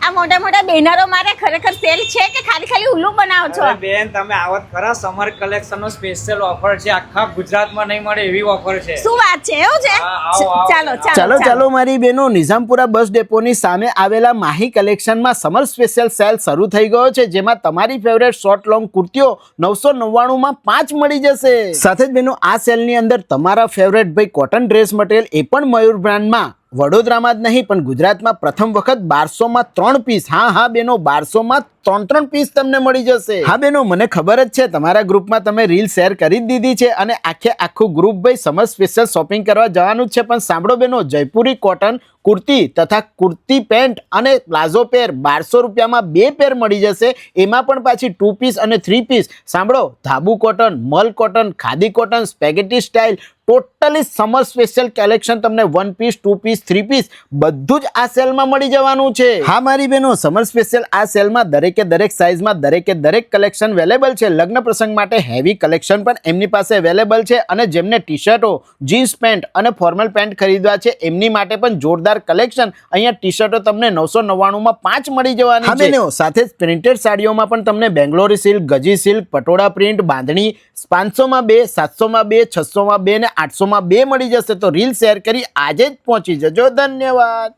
આ મોટા મોટા બેનરો મારે ખરેખર સેલ છે કે ખાલી ઉલ્લુ બનાવો છો? બેન તમે આવત ખરા, સમર કલેક્શન નો સ્પેશિયલ ઓફર છે, આખા ગુજરાતમાં નહીં મળે એવી ઓફર છે. શું વાત છે, એવું છે? ચાલો ચાલો મારી બહેનો, નિઝામપુરા બસ ડેપોની સામે આવેલા માહી કલેક્શનમાં સમર સ્પેશિયલ સેલ શરૂ થઈ ગયો છે, જેમાં તમારી ફેવરેટ શોર્ટ લોંગ કુર્તીઓ 999 માં 5 મળી જશે. સાથે જ બહેનો આ સેલની અંદર તમારા ફેવરેટ ભાઈ કોટન ડ્રેસ મટીરિયલ એ પણ મયુર બ્રાન્ડમાં વડોદરામાં જ નહીં પણ ગુજરાતમાં પ્રથમ વખત 1200 માં 3 પીસ, હા બેનો 1200 માં 3 પીસ તમને મળી જશે. હા બેનો, મને ખબર જ છે તમારા ગ્રુપમાં તમે રીલ શેર કરી જ દીધી છે અને આખું ગ્રુપ ભાઈ સમર સ્પેશિયલ શોપિંગ કરવા જવાનું જ છે. પણ સાંભળો બેનો, જયપુરી કોટન કુર્તી તથા કુર્તી પેન્ટ અને પ્લાઝો પેર 1200 રૂપિયામાં 2 પેર મળી જશે. એમાં પણ પાછી 2 પીસ અને 3 પીસ. સાંભળો, dabu cotton, mul cotton, khadi cotton, spaghetti style, totally summer special collection તમને 1 પીસ, 2 પીસ, 3 પીસ બધું જ આ સેલમાં મળી જવાનું છે. હા મારી બહેનો, સમર સ્પેશિયલ આ સેલમાં દરેક સાઇઝમાં દરેક કલેક્શન અવેલેબલ છે. લગ્ન પ્રસંગ માટે હેવી કલેક્શન પણ એમની પાસે અવેલેબલ છે અને જેમને ટી શર્ટો, જીન્સ પેન્ટ અને ફોર્મલ પેન્ટ ખરીદવા છે એમની માટે પણ જોરદાર કલેક્શન. અહીંયા ટી શર્ટો તમને 999 માં 5 મળી જવાની છે. બહેનો, સાથે જ પ્રિન્ટેડ સાડીઓમાં પણ તમને બેંગ્લોરી સિલ્ક, ગજી સિલ્ક, પટોળા પ્રિન્ટ, બાંધણી 500 માં 2, 700 માં 2, 600 માં 2 ને 800 માં 2 મળી જશે. તો રીલ શેર કરી આજે જ પહોંચી જજો. ધન્યવાદ.